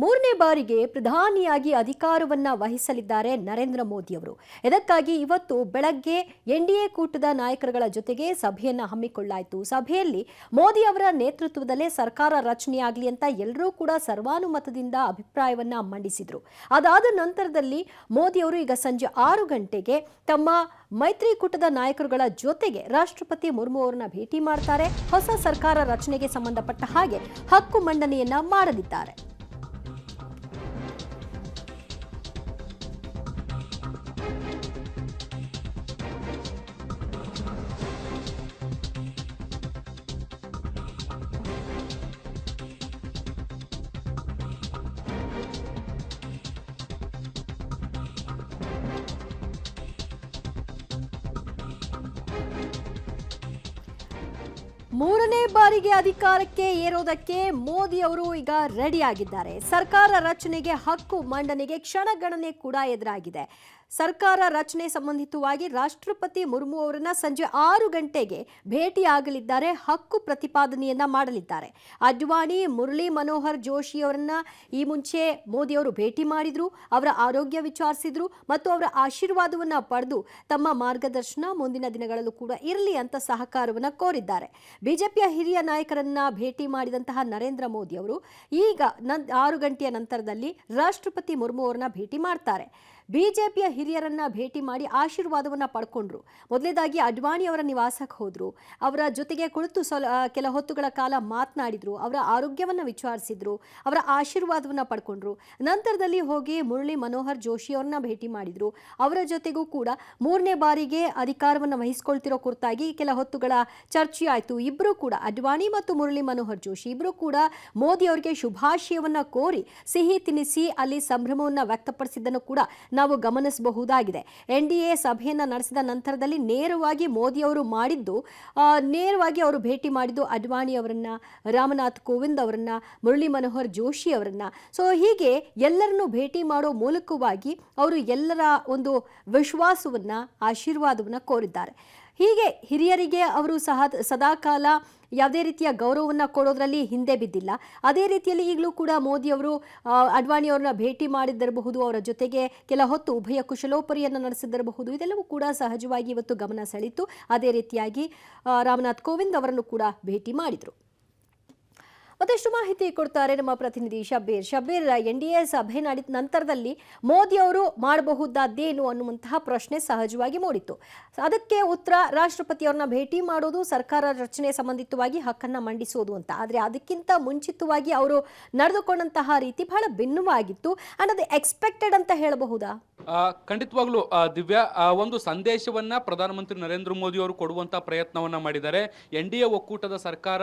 ಮೂರನೇ ಬಾರಿಗೆ ಪ್ರಧಾನಿಯಾಗಿ ಅಧಿಕಾರವನ್ನ ವಹಿಸಲಿದ್ದಾರೆ ನರೇಂದ್ರ ಮೋದಿ ಅವರು. ಇದಕ್ಕಾಗಿ ಇವತ್ತು ಬೆಳಗ್ಗೆ ಎನ್ಡಿಎ ಕೂಟದ ನಾಯಕರುಗಳ ಜೊತೆಗೆ ಸಭೆಯನ್ನ ಹಮ್ಮಿಕೊಳ್ಳಲಾಯಿತು. ಸಭೆಯಲ್ಲಿ ಮೋದಿ ಅವರ ನೇತೃತ್ವದಲ್ಲೇ ಸರ್ಕಾರ ರಚನೆಯಾಗಲಿ ಅಂತ ಎಲ್ಲರೂ ಕೂಡ ಸರ್ವಾನುಮತದಿಂದ ಅಭಿಪ್ರಾಯವನ್ನ ಮಂಡಿಸಿದ್ರು. ಅದಾದ ನಂತರದಲ್ಲಿ ಮೋದಿ ಅವರು ಈಗ ಸಂಜೆ 6 ಗಂಟೆಗೆ ತಮ್ಮ ಮೈತ್ರಿಕೂಟದ ನಾಯಕರುಗಳ ಜೊತೆಗೆ ರಾಷ್ಟ್ರಪತಿ ಮುರ್ಮು ಅವರನ್ನ ಭೇಟಿ ಮಾಡ್ತಾರೆ. ಹೊಸ ಸರ್ಕಾರ ರಚನೆಗೆ ಸಂಬಂಧಪಟ್ಟ ಹಾಗೆ ಹಕ್ಕು ಮಂಡನೆಯನ್ನ ಮಾಡಲಿದ್ದಾರೆ. ಮೂರನೇ ಬಾರಿಗೆ ಅಧಿಕಾರಕ್ಕೆ ಏರೋದಕ್ಕೆ ಮೋದಿ ಅವರು ಈಗ ರೆಡಿ ಆಗಿದ್ದಾರೆ. ಸರ್ಕಾರ ರಚನೆಗೆ ಹಕ್ಕು ಮಂಡನೆಗೆ ಕ್ಷಣಗಣನೆ ಕೂಡ ಎದುರಾಗಿದೆ. ಸರ್ಕಾರ ರಚನೆ ಸಂಬಂಧಿತವಾಗಿ ರಾಷ್ಟ್ರಪತಿ ಮುರ್ಮು ಅವರನ್ನ ಸಂಜೆ 6 ಗಂಟೆಗೆ ಭೇಟಿಯಾಗಲಿದ್ದಾರೆ. ಹಕ್ಕು ಪ್ರತಿಪಾದನೆಯನ್ನ ಮಾಡಲಿದ್ದಾರೆ. ಅಡ್ವಾಣಿ, ಮುರಳಿ ಮನೋಹರ್ ಜೋಶಿ ಅವರನ್ನ ಈ ಮುಂಚೆ ಮೋದಿ ಅವರು ಭೇಟಿ ಮಾಡಿದ್ರು. ಅವರ ಆರೋಗ್ಯ ವಿಚಾರಿಸಿದ್ರು ಮತ್ತು ಅವರ ಆಶೀರ್ವಾದವನ್ನ ಪಡೆದು ತಮ್ಮ ಮಾರ್ಗದರ್ಶನ ಮುಂದಿನ ದಿನಗಳಲ್ಲೂ ಕೂಡ ಇರಲಿ ಅಂತ ಸಹಕಾರವನ್ನ ಕೋರಿದ್ದಾರೆ. ಬಿಜೆಪಿಯ ಹಿರಿಯ ನಾಯಕರನ್ನ ಭೇಟಿ ಮಾಡಿದಂತಹ ನರೇಂದ್ರ ಮೋದಿ ಅವರು ಈಗ 6 ಗಂಟೆಯ ನಂತರದಲ್ಲಿ ರಾಷ್ಟ್ರಪತಿ ಮುರ್ಮು ಅವರನ್ನ ಭೇಟಿ ಮಾಡ್ತಾರೆ. ಬಿಜೆಪಿಯ ಹಿರಿಯರನ್ನ ಭೇಟಿ ಮಾಡಿ ಆಶೀರ್ವಾದವನ್ನ ಪಡ್ಕೊಂಡ್ರು. ಮೊದಲೇದಾಗಿ ಅಡ್ವಾಣಿ ಅವರ ನಿವಾಸಕ್ಕೆ ಹೋದ್ರು. ಅವರ ಜೊತೆಗೆ ಕುಳಿತು ಕೆಲ ಹೊತ್ತುಗಳ ಕಾಲ ಮಾತನಾಡಿದ್ರು. ಅವರ ಆರೋಗ್ಯವನ್ನ ವಿಚಾರಿಸಿದ್ರು. ಅವರ ಆಶೀರ್ವಾದವನ್ನ ಪಡ್ಕೊಂಡ್ರು. ನಂತರದಲ್ಲಿ ಹೋಗಿ ಮುರಳಿ ಮನೋಹರ್ ಜೋಶಿ ಅವ್ರನ್ನ ಭೇಟಿ ಮಾಡಿದ್ರು. ಅವರ ಜೊತೆಗೂ ಕೂಡ ಮೂರನೇ ಬಾರಿಗೆ ಅಧಿಕಾರವನ್ನು ವಹಿಸಿಕೊಳ್ತಿರೋ ಕುರಿತಾಗಿ ಕೆಲ ಹೊತ್ತುಗಳ ಚರ್ಚೆ ಆಯಿತು. ಇಬ್ಬರು ಕೂಡ ಅಡ್ವಾಣಿ ಮತ್ತು ಮುರಳಿ ಮನೋಹರ್ ಜೋಶಿ ಇಬ್ಬರು ಕೂಡ ಮೋದಿ ಅವರಿಗೆ ಶುಭಾಶಯವನ್ನ ಕೋರಿ ಸಿಹಿ ತಿನಿಸಿ ಅಲ್ಲಿ ಸಂಭ್ರಮವನ್ನ ವ್ಯಕ್ತಪಡಿಸಿದ್ದನ್ನು ಕೂಡ ನಾವು ಗಮನಿಸಬಹುದಾಗಿದೆ. ಎನ್ಡಿಎ ಸಭೆಯನ್ನ ನಡೆಸಿದ ನಂತರದಲ್ಲಿ ನೇರವಾಗಿ ಮೋದಿ ಅವರು ಭೇಟಿ ಮಾಡಿದ್ದು ಅಡ್ವಾಣಿ ಅವರನ್ನ, ರಾಮನಾಥ್ ಕೋವಿಂದ್ ಅವರನ್ನ, ಮುರಳಿ ಮನೋಹರ್ ಜೋಶಿ ಅವರನ್ನ. ಸೊ ಹೀಗೆ ಎಲ್ಲರನ್ನೂ ಭೇಟಿ ಮಾಡೋ ಮೂಲಕವಾಗಿ ಅವರು ಎಲ್ಲರ ಒಂದು ವಿಶ್ವಾಸವನ್ನ, ಆಶೀರ್ವಾದವನ್ನ ಕೋರಿದ್ದಾರೆ. ಹೀಗೆ ಹಿರಿಯರಿಗೆ ಅವರು ಸದಾಕಾಲ ಯಾವುದೇ ರೀತಿಯ ಗೌರವವನ್ನು ಕೊಡೋದ್ರಲ್ಲಿ ಹಿಂದೆ ಬಿದ್ದಿಲ್ಲ. ಅದೇ ರೀತಿಯಲ್ಲಿ ಈಗಲೂ ಕೂಡ ಮೋದಿ ಅವರು ಅಡ್ವಾಣಿ ಅವರನ್ನ ಭೇಟಿ ಮಾಡಿದ್ದಿರಬಹುದು. ಅವರ ಜೊತೆಗೆ ಕೆಲ ಹೊತ್ತು ಉಭಯ ಕುಶಲೋಪರಿಯನ್ನು ನಡೆಸಿದ್ದಿರಬಹುದು. ಇದೆಲ್ಲವೂ ಕೂಡ ಸಹಜವಾಗಿ ಇವತ್ತು ಗಮನ ಸೆಳೀತು. ಅದೇ ರೀತಿಯಾಗಿ ರಾಮನಾಥ್ ಕೋವಿಂದ್ ಅವರನ್ನು ಕೂಡ ಭೇಟಿ ಮಾಡಿದರು. ಮತ್ತಷ್ಟು ಮಾಹಿತಿ ಕೊಡ್ತಾರೆ ನಮ್ಮ ಪ್ರತಿನಿಧಿ ಶಬ್ಬೀರ್. ಎನ್ಡಿಎ ಸಭೆ ನಡೆದ ನಂತರದಲ್ಲಿ ಮೋದಿ ಅವರು ಮಾಡಬಹುದಾದ್ದೇನು ಅನ್ನುವಂತಹ ಪ್ರಶ್ನೆ ಸಹಜವಾಗಿ ಮೂಡಿತ್ತು. ಅದಕ್ಕೆ ಉತ್ತರ ರಾಷ್ಟ್ರಪತಿ ಅವ್ರನ್ನ ಭೇಟಿ ಮಾಡೋದು, ಸರ್ಕಾರ ರಚನೆ ಸಂಬಂಧಿತವಾಗಿ ಹಕ್ಕನ್ನ ಮಂಡಿಸೋದು ಅಂತ. ಆದರೆ ಅದಕ್ಕಿಂತ ಮುಂಚಿತವಾಗಿ ಅವರು ನಡೆದುಕೊಂಡಂತಹ ರೀತಿ ಬಹಳ ಭಿನ್ನವಾಗಿತ್ತು. ಅಂಡ್ ಅದು ಎಕ್ಸ್ಪೆಕ್ಟೆಡ್ ಅಂತ ಹೇಳಬಹುದಾ? ಖಂಡಿತವಾಗ್ಲೂ ದಿವ್ಯಾ, ಒಂದು ಸಂದೇಶವನ್ನ ಪ್ರಧಾನಮಂತ್ರಿ ನರೇಂದ್ರ ಮೋದಿ ಅವರು ಕೊಡುವಂತಹ ಪ್ರಯತ್ನವನ್ನ ಮಾಡಿದ್ದಾರೆ. ಎನ್ಡಿಎ ಒಕ್ಕೂಟದ ಸರ್ಕಾರ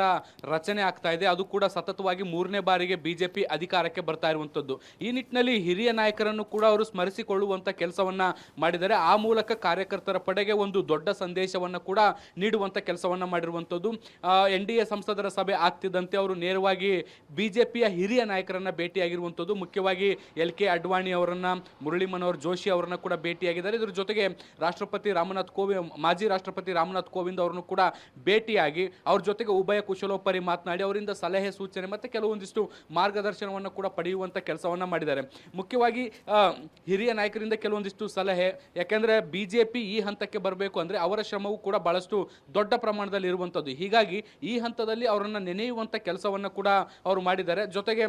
ರಚನೆ ಆಗ್ತಾ ಇದೆ. ಅದು ಕೂಡ ಸತತವಾಗಿ 3ನೇ ಬಾರಿಗೆ ಬಿಜೆಪಿ ಅಧಿಕಾರಕ್ಕೆ ಬರ್ತಾ ಇರುವಂತದ್ದು. ಈ ನಿಟ್ಟಿನಲ್ಲಿ ಹಿರಿಯ ನಾಯಕರನ್ನು ಕೂಡ ಅವರು ಸ್ಮರಿಸಿಕೊಳ್ಳುವಂತ ಕೆಲಸವನ್ನ ಮಾಡಿದ್ದಾರೆ. ಆ ಮೂಲಕ ಕಾರ್ಯಕರ್ತರ ಪಡೆಗೆ ಒಂದು ದೊಡ್ಡ ಸಂದೇಶವನ್ನ ಕೂಡ ನೀಡುವಂತ ಕೆಲಸವನ್ನ ಮಾಡಿರುವಂತದ್ದು. ಎನ್ಡಿಎ ಸಂಸದರ ಸಭೆ ಆಗ್ತಿದ್ದಂತೆ ಅವರು ನೇರವಾಗಿ ಬಿಜೆಪಿಯ ಹಿರಿಯ ನಾಯಕರನ್ನ ಭೇಟಿಯಾಗಿರುವಂತದ್ದು. ಮುಖ್ಯವಾಗಿ LK ಅಡ್ವಾಣಿ ಅವರನ್ನ, ಮುರಳಿ ಮನೋಹರ್ ಜೋಶಿ ಅವರನ್ನ ಕೂಡ ಭೇಟಿಯಾಗಿದ್ದಾರೆ. ಇದರ ಜೊತೆಗೆ ಮಾಜಿ ರಾಷ್ಟ್ರಪತಿ ರಾಮನಾಥ್ ಕೋವಿಂದ್ ಅವರನ್ನು ಕೂಡ ಭೇಟಿಯಾಗಿ ಅವ್ರ ಜೊತೆಗೆ ಉಭಯ ಕುಶಲೋಪರಿ ಮಾತನಾಡಿ ಅವರಿಂದ ಸಲಹೆ, ಸೂಚನೆ ಮತ್ತೆ ಕೆಲವೊಂದಿಷ್ಟು ಮಾರ್ಗದರ್ಶನವನ್ನು ಕೂಡ ಪಡೆಯುವಂತ ಕೆಲಸವನ್ನ ಮಾಡಿದ್ದಾರೆ. ಮುಖ್ಯವಾಗಿ ಹಿರಿಯ ನಾಯಕರಿಂದ ಕೆಲವೊಂದಿಷ್ಟು ಸಲಹೆ, ಯಾಕೆಂದ್ರೆ ಬಿಜೆಪಿ ಈ ಹಂತಕ್ಕೆ ಬರಬೇಕು ಅಂದ್ರೆ ಅವರ ಶ್ರಮವು ಕೂಡ ಬಹಳಷ್ಟು ದೊಡ್ಡ ಪ್ರಮಾಣದಲ್ಲಿ ಇರುವಂತದ್ದು. ಹೀಗಾಗಿ ಈ ಹಂತದಲ್ಲಿ ಅವರನ್ನ ನೆನೆಯುವಂತ ಕೆಲಸವನ್ನ ಕೂಡ ಅವರು ಮಾಡಿದ್ದಾರೆ. ಜೊತೆಗೆ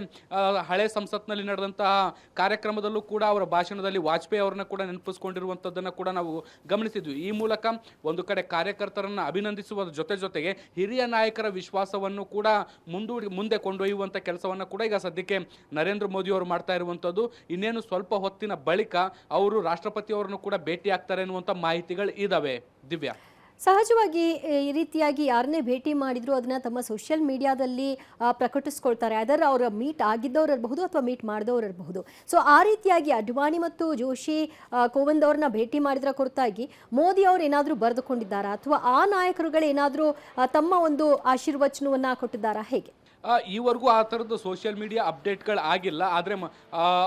ಹಳೆ ಸಂಸತ್ನಲ್ಲಿ ನಡೆದಂತಹ ಕಾರ್ಯಕ್ರಮದಲ್ಲೂ ಕೂಡ ಅವರ ಭಾಷಣದಲ್ಲಿ ವಾಜಪೇಯಿ ಅವರನ್ನ ಕೂಡ ನೆನಪಿಸಿಕೊಂಡಿರುವಂತದ್ದನ್ನ ಕೂಡ ನಾವು ಗಮನಿಸಿದ್ವಿ. ಈ ಮೂಲಕ ಒಂದು ಕಡೆ ಕಾರ್ಯಕರ್ತರನ್ನ ಅಭಿನಂದಿಸುವ ಜೊತೆಗೆ ಹಿರಿಯ ನಾಯಕರ ವಿಶ್ವಾಸವನ್ನು ಕೂಡ ಮುಂದೆ ಕೊಂಡೊಯ್ಯುವಂತ ಕೆಲಸವನ್ನ ಕೂಡ ಈಗ ಸದ್ಯಕ್ಕೆ ನರೇಂದ್ರ ಮೋದಿ ಅವರು ಮಾಡ್ತಾ ಇರುವಂತದ್ದು. ಇನ್ನೇನು ಸ್ವಲ್ಪ ಹೊತ್ತಿನ ಬಳಿಕ ಅವರು ರಾಷ್ಟ್ರಪತಿ ಅವರನ್ನು ಕೂಡ ಭೇಟಿ ಆಗ್ತಾರೆ ಅನ್ನುವಂತ ಮಾಹಿತಿಗಳು ಇದಾವೆ. ದಿವ್ಯಾ, ಸಹಜವಾಗಿ ಈ ರೀತಿಯಾಗಿ ಯಾರನ್ನೇ ಭೇಟಿ ಮಾಡಿದ್ರು ಅದನ್ನ ತಮ್ಮ ಸೋಷಿಯಲ್ ಮೀಡಿಯಾದಲ್ಲಿ ಪ್ರಕಟಿಸ್ಕೊಳ್ತಾರೆ. ಅದರ ಅವರ ಮೀಟ್ ಆಗಿದ್ದವ್ರು ಇರಬಹುದು ಅಥವಾ ಮೀಟ್ ಮಾಡಿದವ್ರು ಇರಬಹುದು. ಸೊ ಆ ರೀತಿಯಾಗಿ ಅಡ್ವಾಣಿ ಮತ್ತು ಜೋಶಿ, ಕೋವಿಂದ್ ಅವ್ರನ್ನ ಭೇಟಿ ಮಾಡಿದ್ರ ಕುರಿತಾಗಿ ಮೋದಿ ಅವರು ಏನಾದರೂ ಬರೆದುಕೊಂಡಿದ್ದಾರಾ ಅಥವಾ ಆ ನಾಯಕರುಗಳು ಏನಾದರೂ ತಮ್ಮ ಒಂದು ಆಶೀರ್ವಚನವನ್ನ ಕೊಟ್ಟಿದ್ದಾರಾ? ಹೇಗೆ? ಈವರೆಗೂ ಆ ಥರದ್ದು ಸೋಷಿಯಲ್ ಮೀಡಿಯಾ ಅಪ್ಡೇಟ್ಗಳು ಆಗಿಲ್ಲ. ಆದರೆ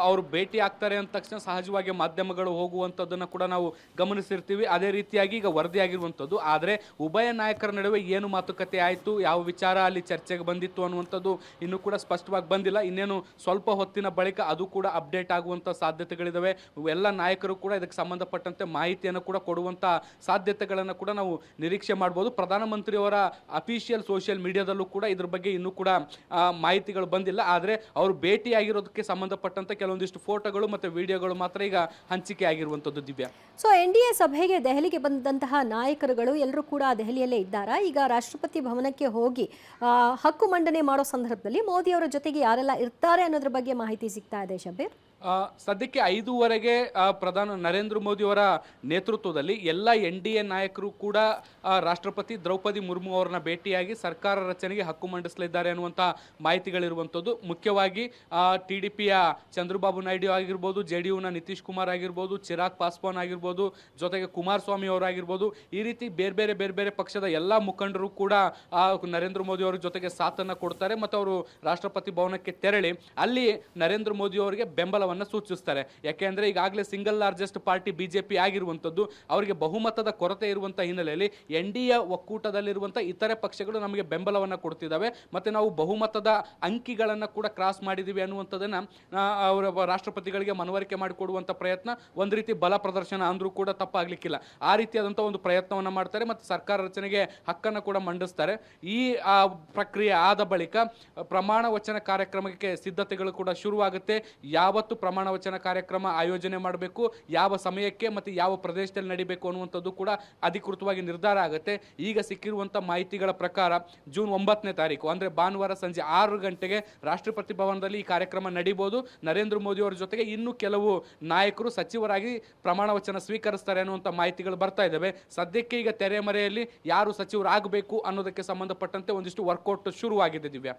ಅವರು ಭೇಟಿ ಆಗ್ತಾರೆ ಅಂದ ತಕ್ಷಣ ಸಹಜವಾಗಿ ಮಾಧ್ಯಮಗಳು ಹೋಗುವಂಥದ್ದನ್ನು ಕೂಡ ನಾವು ಗಮನಿಸಿರ್ತೀವಿ. ಅದೇ ರೀತಿಯಾಗಿ ಈಗ ವರದಿಯಾಗಿರುವಂಥದ್ದು. ಆದರೆ ಉಭಯ ನಾಯಕರ ನಡುವೆ ಏನು ಮಾತುಕತೆ ಆಯಿತು, ಯಾವ ವಿಚಾರ ಅಲ್ಲಿ ಚರ್ಚೆಗೆ ಬಂದಿತ್ತು ಅನ್ನುವಂಥದ್ದು ಇನ್ನೂ ಕೂಡ ಸ್ಪಷ್ಟವಾಗಿ ಬಂದಿಲ್ಲ. ಇನ್ನೇನು ಸ್ವಲ್ಪ ಹೊತ್ತಿನ ಬಳಿಕ ಅದು ಕೂಡ ಅಪ್ಡೇಟ್ ಆಗುವಂಥ ಸಾಧ್ಯತೆಗಳಿದ್ದಾವೆ. ಎಲ್ಲ ನಾಯಕರು ಕೂಡ ಇದಕ್ಕೆ ಸಂಬಂಧಪಟ್ಟಂತೆ ಮಾಹಿತಿಯನ್ನು ಕೂಡ ಕೊಡುವಂಥ ಸಾಧ್ಯತೆಗಳನ್ನು ಕೂಡ ನಾವು ನಿರೀಕ್ಷೆ ಮಾಡ್ಬೋದು. ಪ್ರಧಾನಮಂತ್ರಿಯವರ ಅಫಿಷಿಯಲ್ ಸೋಷಿಯಲ್ ಮೀಡಿಯಾದಲ್ಲೂ ಕೂಡ ಇದ್ರ ಬಗ್ಗೆ ಇನ್ನೂ ಕೂಡ ಮಾಹಿತಿಗಳು ಬಂದಿಲ್ಲ. ಆದರೆ ಅವರು ಭೇಟಿಯಾಗಿರೋದಕ್ಕೆ ಸಂಬಂಧಪಟ್ಟಂತೆ ಕೆಲವೊಂದಿಷ್ಟು ಫೋಟೋಗಳು ಮತ್ತು ವಿಡಿಯೋಗಳು ಮಾತ್ರ ಈಗ ಹಂಚಿಕೆ ಆಗಿರುವಂಥದ್ದು. ದಿವ್ಯಾ, ಸೊ NDA ಸಭೆಗೆ ದೆಹಲಿಗೆ ಬಂದಂತಹ ನಾಯಕರುಗಳು ಎಲ್ಲರೂ ಕೂಡ ದೆಹಲಿಯಲ್ಲೇ ಇದ್ದಾರಾ? ಈಗ ರಾಷ್ಟ್ರಪತಿ ಭವನಕ್ಕೆ ಹೋಗಿ ಹಕ್ಕು ಮಂಡನೆ ಮಾಡೋ ಸಂದರ್ಭದಲ್ಲಿ ಮೋದಿ ಅವರ ಜೊತೆಗೆ ಯಾರೆಲ್ಲ ಇರ್ತಾರೆ ಅನ್ನೋದ್ರ ಬಗ್ಗೆ ಮಾಹಿತಿ ಸಿಗ್ತಾ ಇದೆ ಶಬೀರ್? ಸದ್ಯಕ್ಕೆ 5:15ಕ್ಕೆ ಪ್ರಧಾನ ನರೇಂದ್ರ ಮೋದಿಯವರ ನೇತೃತ್ವದಲ್ಲಿ ಎಲ್ಲ NDA ನಾಯಕರು ಕೂಡ ರಾಷ್ಟ್ರಪತಿ ದ್ರೌಪದಿ ಮುರ್ಮು ಅವರನ್ನ ಭೇಟಿಯಾಗಿ ಸರ್ಕಾರ ರಚನೆಗೆ ಹಕ್ಕು ಮಂಡಿಸಲಿದ್ದಾರೆ ಅನ್ನುವಂಥ ಮಾಹಿತಿಗಳಿರುವಂಥದ್ದು. ಮುಖ್ಯವಾಗಿ TDPಯ ಚಂದ್ರಬಾಬು ನಾಯ್ಡು ಆಗಿರ್ಬೋದು, JDUನ ನಿತೀಶ್ ಕುಮಾರ್ ಆಗಿರ್ಬೋದು, ಚಿರಾಗ್ ಪಾಸ್ವಾನ್ ಆಗಿರ್ಬೋದು, ಜೊತೆಗೆ ಕುಮಾರಸ್ವಾಮಿ ಅವರಾಗಿರ್ಬೋದು, ಈ ರೀತಿ ಬೇರೆ ಬೇರೆ ಪಕ್ಷದ ಎಲ್ಲ ಮುಖಂಡರು ಕೂಡ ನರೇಂದ್ರ ಮೋದಿ ಅವರ ಜೊತೆಗೆ ಸಾಥನ್ನು ಕೊಡ್ತಾರೆ ಮತ್ತು ಅವರು ರಾಷ್ಟ್ರಪತಿ ಭವನಕ್ಕೆ ತೆರಳಿ ಅಲ್ಲಿ ನರೇಂದ್ರ ಮೋದಿ ಅವರಿಗೆ ಬೆಂಬಲ ಸೂಚಿಸ್ತಾರೆ. ಯಾಕೆಂದ್ರೆ ಈಗಾಗಲೇ ಸಿಂಗಲ್ ಲಾರ್ಜೆಸ್ಟ್ ಪಾರ್ಟಿ BJP ಆಗಿರುವಂಥದ್ದು. ಅವರಿಗೆ ಬಹುಮತದ ಕೊರತೆ ಇರುವಂಥ ಹಿನ್ನೆಲೆಯಲ್ಲಿ NDA ಒಕ್ಕೂಟದಲ್ಲಿರುವಂಥ ಇತರೆ ಪಕ್ಷಗಳು ನಮಗೆ ಬೆಂಬಲವನ್ನು ಕೊಡ್ತಿದ್ದಾವೆ ಮತ್ತು ನಾವು ಬಹುಮತದ ಅಂಕಿಗಳನ್ನು ಕೂಡ ಕ್ರಾಸ್ ಮಾಡಿದ್ದೀವಿ ಅನ್ನುವಂಥದ್ದನ್ನು ಅವರ ರಾಷ್ಟ್ರಪತಿಗಳಿಗೆ ಮನವರಿಕೆ ಮಾಡಿಕೊಡುವಂಥ ಪ್ರಯತ್ನ, ಒಂದು ರೀತಿ ಬಲ ಪ್ರದರ್ಶನ ಅಂದರೂ ಕೂಡ ತಪ್ಪಾಗಲಿಕ್ಕಿಲ್ಲ. ಆ ರೀತಿಯಾದಂಥ ಒಂದು ಪ್ರಯತ್ನವನ್ನು ಮಾಡ್ತಾರೆ ಮತ್ತು ಸರ್ಕಾರ ರಚನೆಗೆ ಹಕ್ಕನ್ನು ಕೂಡ ಮಂಡಿಸ್ತಾರೆ. ಈ ಪ್ರಕ್ರಿಯೆ ಆದ ಬಳಿಕ ಪ್ರಮಾಣ ವಚನ ಕಾರ್ಯಕ್ರಮಕ್ಕೆ ಸಿದ್ಧತೆಗಳು ಕೂಡ ಶುರುವಾಗುತ್ತೆ. ಯಾವತ್ತು ಪ್ರಮಾಣ ವಚನ ಕಾರ್ಯಕ್ರಮ ಆಯೋಜನೆ ಮಾಡಬೇಕು, ಯಾವ ಸಮಯಕ್ಕೆ ಮತ್ತು ಯಾವ ಪ್ರದೇಶದಲ್ಲಿ ನಡಿಬೇಕು ಅನ್ನುವಂಥದ್ದು ಕೂಡ ಅಧಿಕೃತವಾಗಿ ನಿರ್ಧಾರ ಆಗುತ್ತೆ. ಈಗ ಸಿಕ್ಕಿರುವಂಥ ಮಾಹಿತಿಗಳ ಪ್ರಕಾರ ಜೂನ್ 9ನೇ ತಾರೀಕು ಅಂದರೆ ಭಾನುವಾರ ಸಂಜೆ 6 ಗಂಟೆಗೆ ರಾಷ್ಟ್ರಪತಿ ಭವನದಲ್ಲಿ ಈ ಕಾರ್ಯಕ್ರಮ ನಡೀಬೋದು. ನರೇಂದ್ರ ಮೋದಿ ಅವರ ಜೊತೆಗೆ ಇನ್ನೂ ಕೆಲವು ನಾಯಕರು ಸಚಿವರಾಗಿ ಪ್ರಮಾಣ ವಚನ ಸ್ವೀಕರಿಸ್ತಾರೆ ಅನ್ನುವಂಥ ಮಾಹಿತಿಗಳು ಬರ್ತಾ ಇದ್ದಾವೆ. ಸದ್ಯಕ್ಕೆ ಈಗ ತೆರೆಮರೆಯಲ್ಲಿ ಯಾರು ಸಚಿವರಾಗಬೇಕು ಅನ್ನೋದಕ್ಕೆ ಸಂಬಂಧಪಟ್ಟಂತೆ ಒಂದಿಷ್ಟು ವರ್ಕೌಟ್ ಶುರುವಾಗಿದೆ. ದಿವ್ಯಾ.